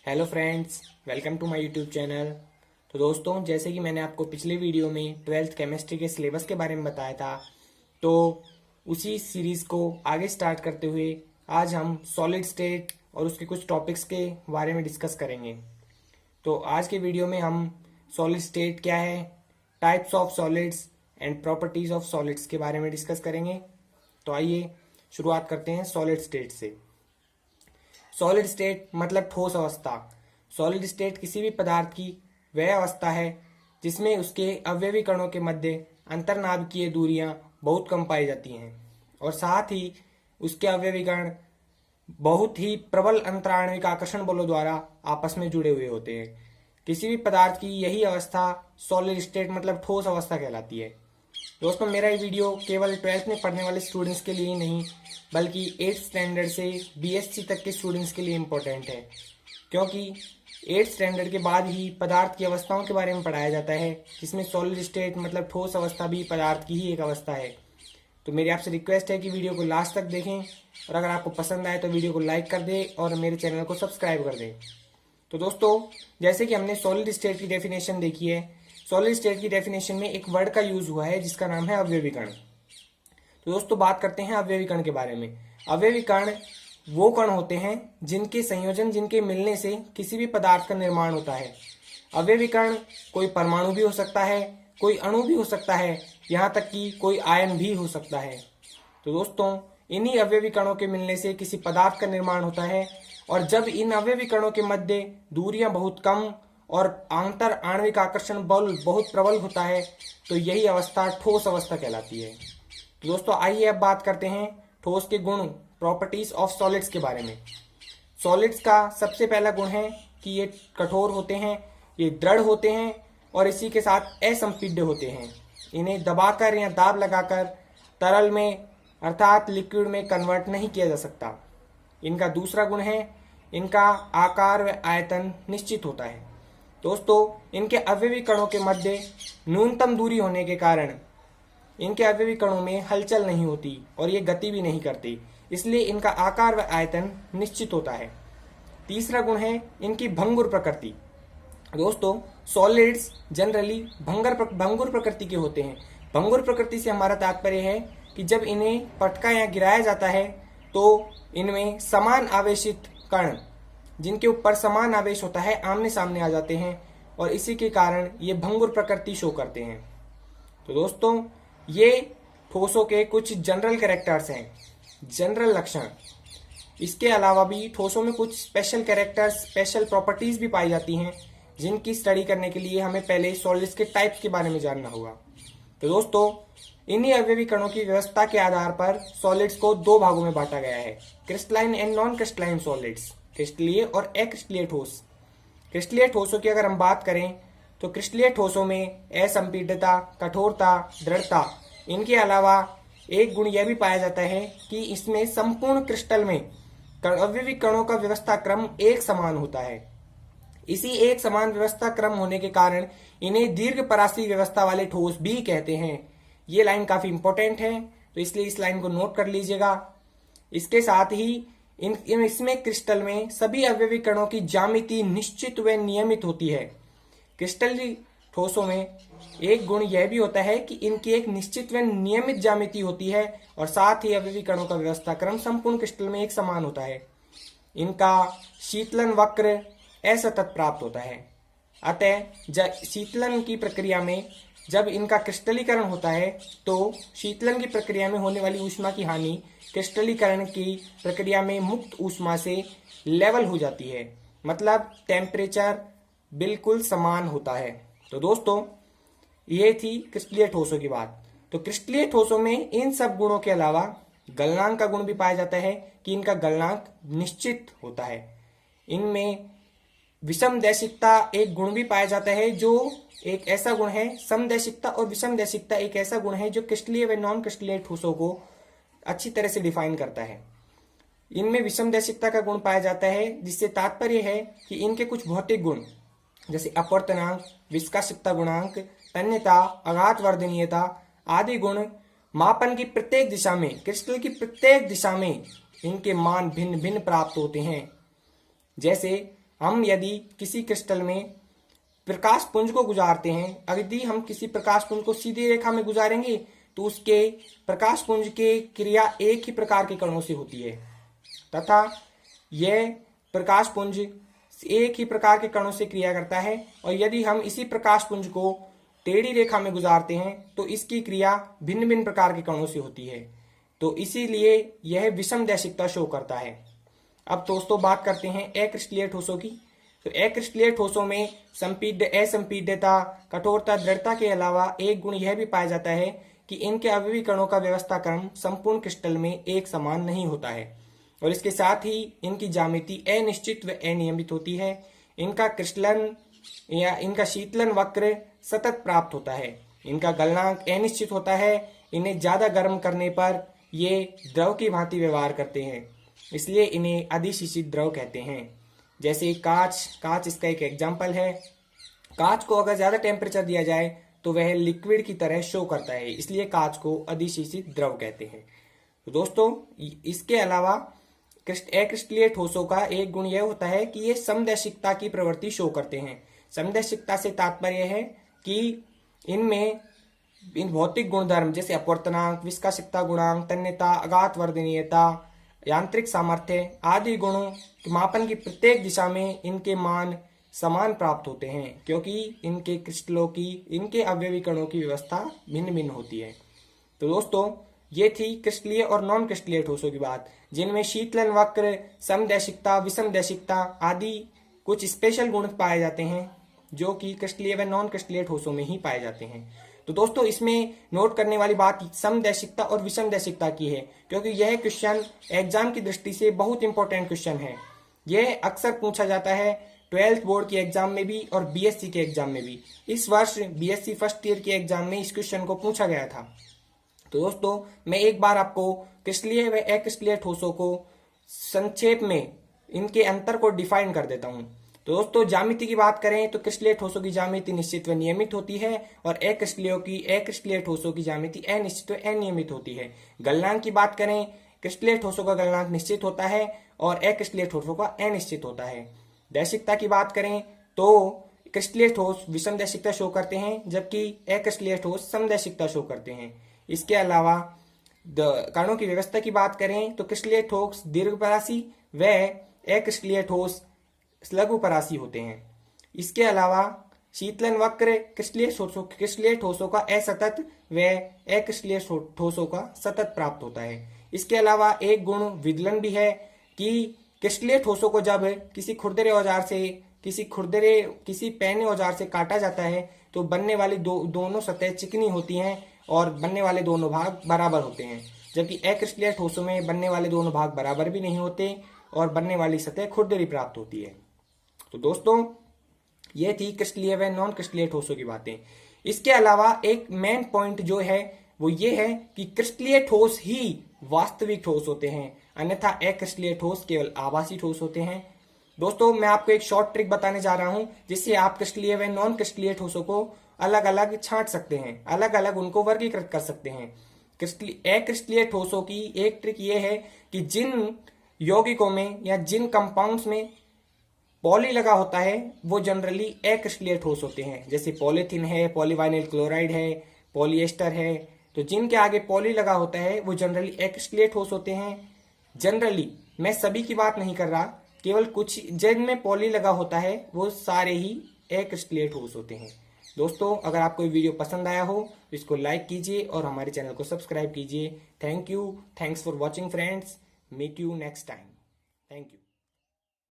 Hello friends, welcome to my YouTube channel. तो दोस्तों, जैसे कि मैंने आपको पिछले वीडियो में 12th केमिस्ट्री के सिलेबस के बारे में बताया था, तो उसी सीरीज़ को आगे स्टार्ट करते हुए आज हम सॉलिड स्टेट और उसके कुछ टॉपिक्स के बारे में डिस्कस करेंगे। तो आज के वीडियो में हम सॉलिड स्टेट क्या है, types of solids and properties of solids के बारे में डिस्कस करेंगे। तो आइए शुरुआत करते हैं सॉलिड स्टेट से। सॉलिड स्टेट मतलब ठोस अवस्था। सॉलिड स्टेट किसी भी पदार्थ की वह अवस्था है जिसमें उसके अवयवी कणों के मध्य अंतर्नाभिकीय दूरियां बहुत कम पाई जाती हैं और साथ ही उसके अवयवी कण बहुत ही प्रबल अंतराण्विक आकर्षण बलों द्वारा आपस में जुड़े हुए होते हैं। किसी भी पदार्थ की यही अवस्था सॉलिड स्टेट मतलब ठोस अवस्था कहलाती है। दोस्तों, मेरा ये वीडियो केवल 12th में पढ़ने वाले स्टूडेंट्स के लिए ही नहीं बल्कि 8th स्टैंडर्ड से बीएससी तक के स्टूडेंट्स के लिए इम्पोर्टेंट है, क्योंकि 8th स्टैंडर्ड के बाद ही पदार्थ की अवस्थाओं के बारे में पढ़ाया जाता है, जिसमें सॉलिड स्टेट मतलब ठोस अवस्था भी पदार्थ की ही एक अवस्था है। तो मेरी आपसे रिक्वेस्ट है कि वीडियो को लास्ट तक देखें और अगर आपको पसंद आए तो वीडियो को लाइक कर दें और मेरे चैनल को सब्सक्राइब कर दें। तो दोस्तों, जैसे कि हमने सॉलिड स्टेट की डेफिनेशन देखी है, सॉलिड स्टेट की डेफिनेशन में एक वर्ड का यूज हुआ है जिसका नाम है अवयवी कण। तो दोस्तों, बात करते हैं अवयवी कण के बारे में। अवयवी कण वो कण होते हैं जिनके संयोजन, जिनके मिलने से किसी भी पदार्थ का निर्माण होता है। अवयवी कण कोई परमाणु भी हो सकता है, कोई अणु भी हो सकता है, यहाँ तक कि कोई आयन भी हो सकता है। तो दोस्तों, इन्हीं अवयवी कणों के मिलने से किसी पदार्थ का निर्माण होता है और जब इन अवयवी कणों के मध्य दूरियां बहुत कम और आंतर आणविक आकर्षण बल बहुत प्रबल होता है तो यही अवस्था ठोस अवस्था कहलाती है। तो दोस्तों, आइए अब बात करते हैं ठोस के गुण, प्रॉपर्टीज ऑफ सॉलिड्स के बारे में। सॉलिड्स का सबसे पहला गुण है कि ये कठोर होते हैं, ये दृढ़ होते हैं और इसी के साथ असंपीड्य होते हैं। इन्हें दबाकर या दाब लगाकर तरल में अर्थात लिक्विड में कन्वर्ट नहीं किया जा सकता। इनका दूसरा गुण है इनका आकार व आयतन निश्चित होता है। दोस्तों, इनके अवयवी कणों के मध्य न्यूनतम दूरी होने के कारण इनके अवयवी कणों में हलचल नहीं होती और ये गति भी नहीं करती, इसलिए इनका आकार व आयतन निश्चित होता है। तीसरा गुण है इनकी भंगुर प्रकृति। दोस्तों, सॉलिड्स जनरली भंगुर प्रकृति के होते हैं। भंगुर प्रकृति से हमारा तात्पर्य है कि जब इन्हें पटका या गिराया जाता है तो इनमें समान आवेशित कण, जिनके ऊपर समान आवेश होता है, आमने सामने आ जाते हैं और इसी के कारण ये भंगुर प्रकृति शो करते हैं। तो दोस्तों, ये ठोसों के कुछ जनरल कैरेक्टर्स हैं, जनरल लक्षण। इसके अलावा भी ठोसों में कुछ स्पेशल कैरेक्टर्स, स्पेशल प्रॉपर्टीज भी पाई जाती हैं, जिनकी स्टडी करने के लिए हमें पहले सॉलिड्स के टाइप्स के बारे में जानना होगा। तो दोस्तों, इन्हीं अवयवी कणों की व्यवस्था के आधार पर सॉलिड्स को दो भागों में बांटा गया है, crystalline and non crystalline solids, क्रिस्टलीय और अक्रिस्टलीय ठोस। क्रिस्टलीय ठोसों की अगर हम बात करें तो क्रिस्टलीय ठोसों में असंपीड्यता, कठोरता, दृढ़ता, इनके अलावा एक गुण यह भी पाया जाता है कि इसमें संपूर्ण क्रिस्टल में अवयवी कणों का व्यवस्था क्रम एक समान होता है। इसी एक समान व्यवस्था क्रम होने के कारण इन्हें दीर्घ परासी व्यवस्था वाले ठोस भी कहते हैं। ये लाइन काफी इंपॉर्टेंट है, तो इसलिए इस लाइन को नोट कर लीजिएगा। इसके साथ ही इसमें क्रिस्टल में सभी अवयवी कणों की ज्यामिति निश्चित व नियमित होती है। क्रिस्टलीय ठोसों में एक गुण यह भी होता है कि इनकी एक निश्चित व नियमित ज्यामिति होती है और साथ ही अवयवी कणों का व्यवस्था क्रम संपूर्ण क्रिस्टल में एक समान होता है। इनका शीतलन वक्र असतत प्राप्त होता है। अतः शीतलन की प्रक्रिया में जब इनका क्रिस्टलीकरण होता है तो शीतलन की प्रक्रिया में होने वाली ऊष्मा की हानि क्रिस्टलीकरण की प्रक्रिया में मुक्त ऊष्मा से लेवल हो जाती है, मतलब टेम्परेचर बिल्कुल समान होता है। तो दोस्तों, ये थी क्रिस्टलीय ठोसों की बात। तो क्रिस्टलीय ठोसों में इन सब गुणों के अलावा गलनांक का गुण भी पाया जाता है कि इनका गलनांक निश्चित होता है। इनमें विषमदैशिकता एक गुण भी पाया जाता है, जो एक ऐसा गुण है, समदैशिकता और विषमदैशिकता एक ऐसा गुण है जो क्रिस्टलीय व नॉन क्रिस्टलीय ठोसों को अच्छी तरह से डिफाइन करता है। इनमें विषमदैशिकता का गुण पाया जाता है, जिससे तात्पर्य है कि इनके कुछ भौतिक गुण जैसे अपवर्तनांक, विस्कासिकता गुणांक, तन्यता, आघात वर्धनीयता आदि गुण मापन की प्रत्येक दिशा में, क्रिस्टल की प्रत्येक दिशा में इनके मान भिन्न भिन्न प्राप्त होते हैं। जैसे हम यदि किसी क्रिस्टल में प्रकाश पुंज को गुजारते हैं, यदि हम किसी प्रकाश पुंज को सीधी रेखा में गुजारेंगे तो उसके प्रकाश पुंज के क्रिया एक ही प्रकार के कणों से होती है तथा यह प्रकाश पुंज एक ही प्रकार के कणों से क्रिया करता है। और यदि हम इसी प्रकाश पुंज को टेढ़ी रेखा में गुजारते हैं तो इसकी क्रिया भिन्न भिन्न प्रकार के कणों से होती है, तो इसीलिए यह विषम दैशिकता शो करता है। अब दोस्तों बात करते हैं अक्रिस्टलीय ठोसों की। तो अक्रिस्टलीय ठोसों में असंपीड्यता, कठोरता, दृढ़ता के अलावा एक गुण यह भी पाया जाता है कि इनके अवयवी कणों का व्यवस्था क्रम संपूर्ण क्रिस्टल में एक समान नहीं होता है और इसके साथ ही इनकी ज्यामिति अनिश्चित व अनियमित होती है। इनका क्रिस्टलन या इनका शीतलन वक्र सतत प्राप्त होता है। इनका गलनांक अनिश्चित होता है। इन्हें ज्यादा गर्म करने पर ये द्रव की भांति व्यवहार करते हैं, इसलिए इन्हें अधिशीषित द्रव कहते हैं। जैसे कांच इसका एक एग्जाम्पल है। कांच को अगर ज्यादा टेम्परेचर दिया जाए तो वह लिक्विड की तरह शो करता है, इसलिए कांच को अधिशीषित द्रव कहते हैं। तो दोस्तों इसके अलावा अक्रिस्टलीय ठोसों का एक गुण यह होता है कि ये समदैशिकता की प्रवृत्ति शो करते हैं। समदैशिकता से तात्पर्य है कि इनमें इन भौतिक गुणधर्म जैसे अपवर्तनांक, विस्कासिकता गुणांक, तन्यता, आघात वर्धनीयता, यांत्रिक सामर्थ्य आदि गुणों के मापन की प्रत्येक दिशा में इनके मान समान प्राप्त होते हैं, क्योंकि इनके क्रिस्टलों की, इनके अवयवी कणों की व्यवस्था भिन्न भिन्न होती है। तो दोस्तों ये थी क्रिस्टलीय और नॉन क्रिस्टलीय ठोसों की बात, जिनमें शीतलन वक्र, समदैशिकता, विषम दैशिकता आदि कुछ स्पेशल गुण पाए जाते हैं जो कि क्रिस्टलीय व नॉन क्रिस्टलीय ठोसों में ही पाए जाते हैं। तो दोस्तों इसमें नोट करने वाली बात समदैशिकता और विषम दैशिकता की है, क्योंकि यह क्वेश्चन एग्जाम की दृष्टि से बहुत इंपॉर्टेंट क्वेश्चन है। यह अक्सर पूछा जाता है 12th बोर्ड के एग्जाम में भी और बीएससी के एग्जाम में भी। इस वर्ष बीएससी फर्स्ट ईयर के एग्जाम में इस क्वेश्चन को पूछा गया था। तो दोस्तों मैं एक बार आपको क्रिस्टलीय व अक्रिस्टलीय ठोसों को संक्षेप में इनके अंतर को डिफाइन कर देता हूं। तो दोस्तों ज्यामिति की बात करें तो क्रिस्टलीय ठोसों की ज्यामिति निश्चित व नियमित होती है और अक्रिस्टलीय ठोसों की ज्यामिति अनिश्चित व अनियमित होती है। गलनांक की बात करें, क्रिस्टलीय ठोसों का गलनांक निश्चित होता है और अक्रिस्टलीय ठोसों का अनिश्चित होता है। दैशिकता की बात करें तो क्रिस्टलीय ठोस विषम दैशिकता शो करते हैं, जबकि अक्रिस्टलीय ठोस समदैशिकता शो करते हैं। इसके अलावा कणों की व्यवस्था की बात करें तो क्रिस्टलीय ठोस दीर्घपरासी व अक्रिस्टलीय ठोस लघुपरासी होते हैं। इसके अलावा शीतलन वक्र क्रिस्टलीय ठोसों का असतत व अक्रिस्टलीय ठोसों का सतत प्राप्त होता है। इसके अलावा एक गुण विदलन भी है कि क्रिस्टलीय ठोसों को जब किसी खुरदरे औजार से किसी पैने औजार से काटा जाता है तो बनने वाली दोनों सतह चिकनी होती हैं और बनने वाले दोनों भाग बराबर होते हैं, जबकि अक्रिस्टलीय ठोसों में बनने वाले दोनों भाग बराबर भी नहीं होते और बनने वाली सतह खुरदरी प्राप्त होती है। तो दोस्तों ये थी क्रिस्टलीय व नॉन क्रिस्टलीय ठोसों की बातें। इसके अलावा एक मेन पॉइंट जो है वो ये है कि क्रिस्टलीय ठोस ही वास्तविक ठोस होते हैं, अन्यथा अक्रिस्टलीय ठोस केवल आभासी ठोस होते हैं। दोस्तों मैं आपको एक शॉर्ट ट्रिक बताने जा रहा हूं जिससे आप क्रिस्टलीय व नॉन क्रिस्टलीय ठोसों को अलग अलग छांट सकते हैं, अलग अलग उनको वर्गीकृत कर सकते हैं। अक्रिस्टलीय ठोसों की एक ट्रिक ये है कि जिन यौगिकों में या जिन कंपाउंड्स में पॉली लगा होता है वो जनरली अक्रिस्टलीय ठोस होते हैं, जैसे पॉलीथीन है, पॉलीवाइनिल क्लोराइड है, पॉलीएस्टर है। तो जिनके आगे पॉली लगा होता है वो जनरली अक्रिस्टलीय ठोस होते हैं। जनरली, मैं सभी की बात नहीं कर रहा, केवल कुछ जिनमें पॉली लगा होता है वो सारे ही अक्रिस्टलीय ठोस होते हैं। दोस्तों अगर आपको ये वीडियो पसंद आया हो तो इसको लाइक कीजिए और हमारे चैनल को सब्सक्राइब कीजिए। Thanks for watching friends. Meet you next time. Thank you.